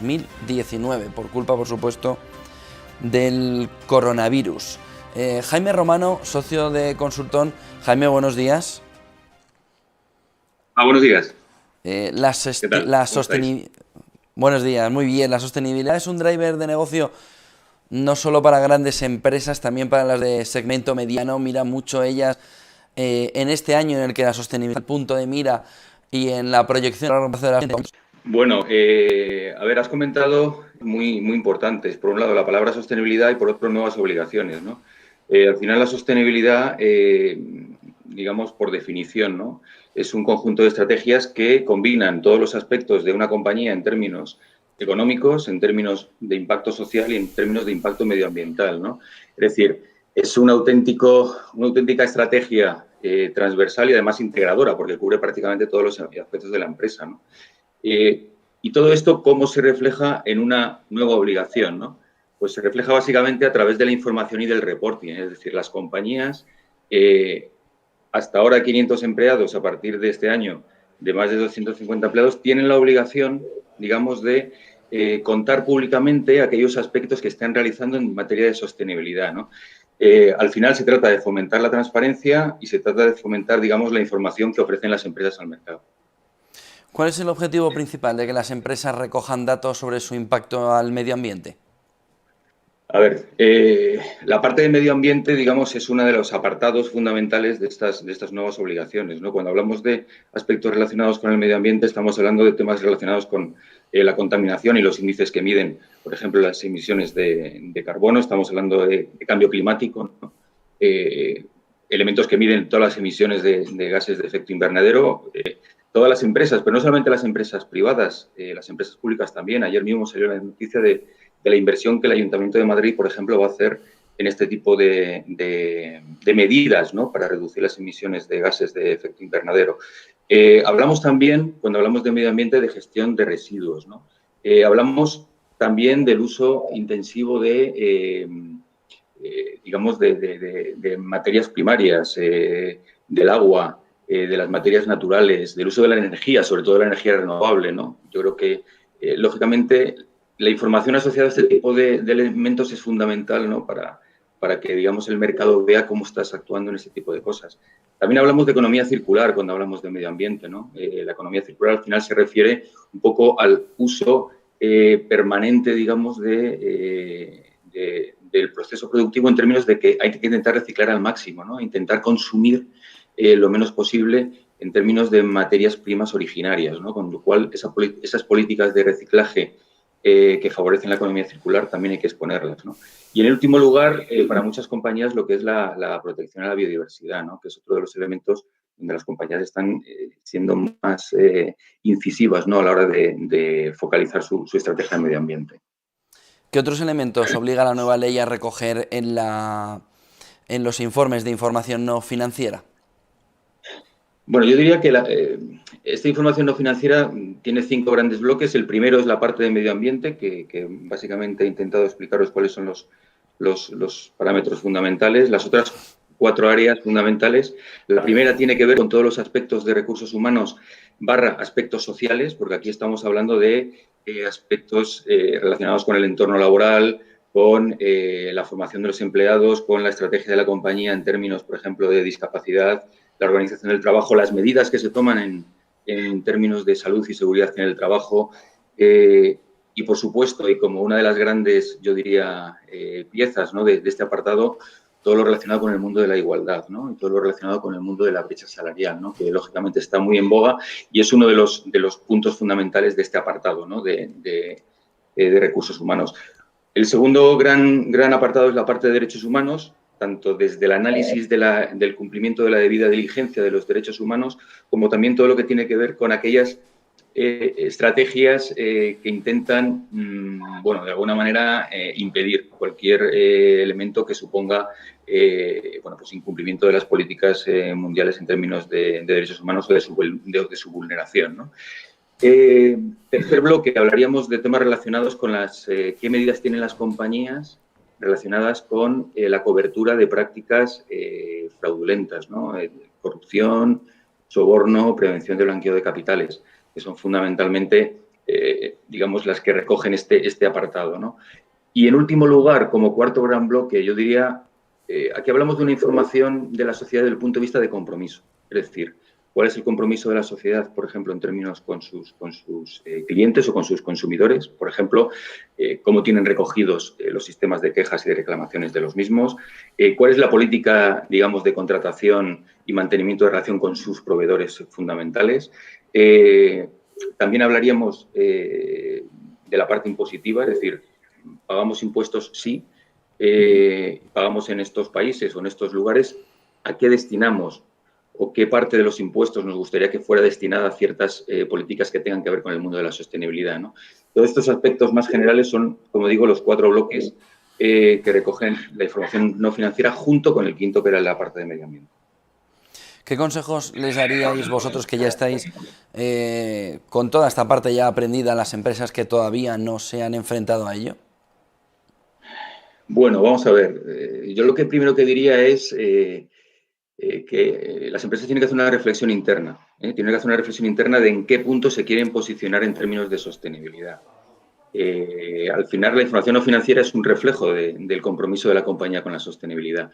2019, por culpa, por supuesto, del coronavirus. Jaime Romano, socio de Consultón. Jaime, buenos días. Buenos días. ¿Qué tal? ¿Cómo estáis? Buenos días, muy bien. La sostenibilidad es un driver de negocio no solo para grandes empresas, también para las de segmento mediano. Mira mucho ellas en este año en el que la sostenibilidad es el punto de mira y en la proyección a largo plazo de las empresas. Bueno, has comentado muy importantes. Por un lado, la palabra sostenibilidad y por otro, nuevas obligaciones, ¿no? Al final, la sostenibilidad, digamos, por definición, ¿no? Es un conjunto de estrategias que combinan todos los aspectos de una compañía en términos económicos, en términos de impacto social y en términos de impacto medioambiental, ¿no? Es decir, es una auténtica estrategia transversal y además integradora, porque cubre prácticamente todos los aspectos de la empresa, ¿no? Y todo esto, ¿cómo se refleja en una nueva obligación, ¿no? Pues se refleja básicamente a través de la información y del reporting. Es decir, las compañías, hasta ahora 500 empleados, a partir de este año de más de 250 empleados, tienen la obligación, digamos, de contar públicamente aquellos aspectos que están realizando en materia de sostenibilidad, ¿no? Al final se trata de fomentar la transparencia y se trata de fomentar, digamos, la información que ofrecen las empresas al mercado. ¿Cuál es el objetivo principal de que las empresas recojan datos sobre su impacto al medio ambiente? A ver, la parte de medio ambiente, digamos, es uno de los apartados fundamentales de estas nuevas obligaciones, ¿no? Cuando hablamos de aspectos relacionados con el medio ambiente, estamos hablando de temas relacionados con la contaminación y los índices que miden, por ejemplo, las emisiones de carbono, estamos hablando de cambio climático, ¿no? Elementos que miden todas las emisiones de gases de efecto invernadero. Todas las empresas, pero no solamente las empresas privadas, las empresas públicas también. Ayer mismo salió la noticia de la inversión que el Ayuntamiento de Madrid, por ejemplo, va a hacer en este tipo de medidas, ¿no? Para reducir las emisiones de gases de efecto invernadero. Hablamos también, cuando hablamos de medio ambiente, de gestión de residuos, ¿no? Hablamos también del uso intensivo digamos, de materias primarias, del agua, de las materias naturales, del uso de la energía, sobre todo de la energía renovable, ¿no? Yo creo que, lógicamente, la información asociada a este tipo de elementos es fundamental, ¿no? Para que, digamos, el mercado vea cómo estás actuando en este tipo de cosas. También hablamos de economía circular cuando hablamos de medio ambiente, ¿no? La economía circular al final se refiere un poco al uso permanente, digamos, del proceso productivo en términos de que hay que intentar reciclar al máximo, ¿no? Intentar consumir lo menos posible en términos de materias primas originarias, ¿no? Con lo cual, esas políticas de reciclaje que favorecen la economía circular también hay que exponerlas, ¿no? Y en el último lugar, para muchas compañías, lo que es la protección a la biodiversidad, ¿no? Que es otro de los elementos donde las compañías están siendo más incisivas, ¿no? A la hora de focalizar su estrategia de medio ambiente. ¿Qué otros elementos obliga la nueva ley a recoger en los informes de información no financiera? Bueno, yo diría que esta información no financiera tiene 5 grandes bloques. El primero es la parte de medio ambiente, que básicamente he intentado explicaros cuáles son los parámetros fundamentales. Las otras 4 áreas fundamentales. La primera tiene que ver con todos los aspectos de recursos humanos / aspectos sociales, porque aquí estamos hablando de aspectos relacionados con el entorno laboral, con la formación de los empleados, con la estrategia de la compañía en términos, por ejemplo, de discapacidad, la organización del trabajo, las medidas que se toman en términos de salud y seguridad en el trabajo y, por supuesto, y como una de las grandes, yo diría, piezas, ¿no? de este apartado, todo lo relacionado con el mundo de la igualdad, ¿no? Y todo lo relacionado con el mundo de la brecha salarial, ¿no? Que lógicamente está muy en boga y es uno de los puntos fundamentales de este apartado, ¿no? de recursos humanos. El segundo gran apartado es la parte de derechos humanos, tanto desde el análisis del cumplimiento de la debida diligencia de los derechos humanos, como también todo lo que tiene que ver con aquellas estrategias que intentan, bueno, de alguna manera impedir cualquier elemento que suponga, bueno, pues incumplimiento de las políticas mundiales en términos de derechos humanos o de su vulneración, ¿no? Tercer bloque, hablaríamos de temas relacionados con qué medidas tienen las compañías relacionadas con la cobertura de prácticas fraudulentas, ¿no? Corrupción, soborno, prevención de blanqueo de capitales, que son fundamentalmente digamos, las que recogen este apartado, ¿no? Y en último lugar, como cuarto gran bloque, yo diría, aquí hablamos de una información de la sociedad desde el punto de vista de compromiso. Es decir, ¿cuál es el compromiso de la sociedad, por ejemplo, en términos con sus clientes o con sus consumidores? Por ejemplo, cómo tienen recogidos los sistemas de quejas y de reclamaciones de los mismos, cuál es la política, digamos, de contratación y mantenimiento de relación con sus proveedores fundamentales. También hablaríamos de la parte impositiva, es decir, pagamos impuestos, sí, pagamos en estos países o en estos lugares, ¿a qué destinamos o qué parte de los impuestos nos gustaría que fuera destinada a ciertas políticas que tengan que ver con el mundo de la sostenibilidad, ¿no? Todos estos aspectos más generales son, como digo, los 4 bloques que recogen la información no financiera junto con el quinto, que era la parte de medio ambiente. ¿Qué consejos les daríais vosotros que ya estáis con toda esta parte ya aprendida a las empresas que todavía no se han enfrentado a ello? Bueno, vamos a ver. Yo lo que primero que diría es que las empresas tienen que hacer una reflexión interna. Tienen que hacer una reflexión interna de en qué punto se quieren posicionar en términos de sostenibilidad. Al final, la información no financiera es un reflejo del compromiso de la compañía con la sostenibilidad.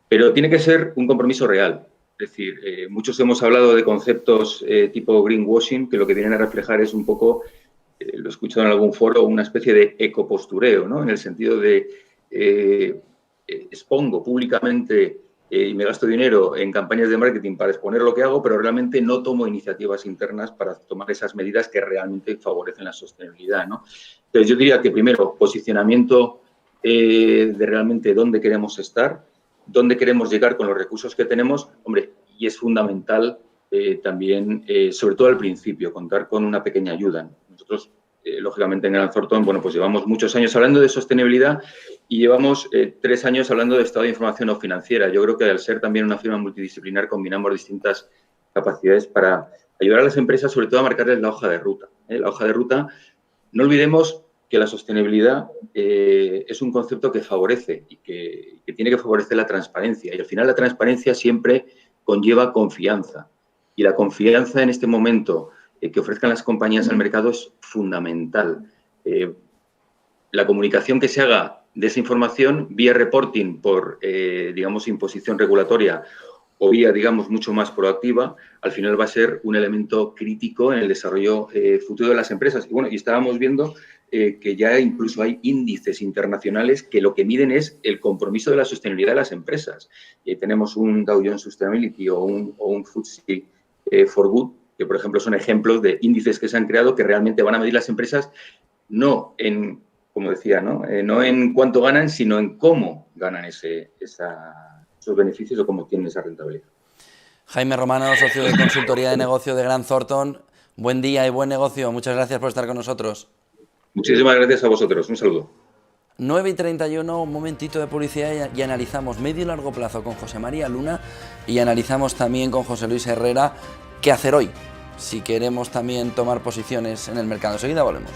Pero tiene que ser un compromiso real. Es decir, muchos hemos hablado de conceptos tipo greenwashing, que lo que vienen a reflejar es un poco, lo he escuchado en algún foro, una especie de ecopostureo, ¿no? En el sentido de expongo públicamente y me gasto dinero en campañas de marketing para exponer lo que hago, pero realmente no tomo iniciativas internas para tomar esas medidas que realmente favorecen la sostenibilidad, ¿no? Entonces, yo diría que primero, posicionamiento de realmente dónde queremos estar, dónde queremos llegar con los recursos que tenemos, hombre, y es fundamental también, sobre todo al principio, contar con una pequeña ayuda. Nosotros, lógicamente, en Grant Thornton, bueno, pues llevamos muchos años hablando de sostenibilidad y llevamos 3 años hablando de estado de información no financiera. Yo creo que al ser también una firma multidisciplinar combinamos distintas capacidades para ayudar a las empresas, sobre todo a marcarles la hoja de ruta. La hoja de ruta, no olvidemos que la sostenibilidad es un concepto que favorece y que tiene que favorecer la transparencia. Y al final la transparencia siempre conlleva confianza. Y la confianza en este momento que ofrezcan las compañías al mercado es fundamental. La comunicación que se haga de esa información vía reporting por, digamos, imposición regulatoria o vía, digamos, mucho más proactiva, al final va a ser un elemento crítico en el desarrollo futuro de las empresas. Y bueno, y estábamos viendo que ya incluso hay índices internacionales que lo que miden es el compromiso de la sostenibilidad de las empresas. Tenemos un Dow Jones Sustainability o un FTSE for Good, que por ejemplo son ejemplos de índices que se han creado que realmente van a medir las empresas no en, como decía, no en cuánto ganan, sino en cómo ganan esos beneficios o cómo tienen esa rentabilidad. Jaime Romano, socio de consultoría de negocio de Grant Thornton. Buen día y buen negocio. Muchas gracias por estar con nosotros. Muchísimas gracias a vosotros. Un saludo. 9:31, un momentito de publicidad y analizamos medio y largo plazo con José María Luna y analizamos también con José Luis Herrera qué hacer hoy si queremos también tomar posiciones en el mercado. Enseguida volvemos.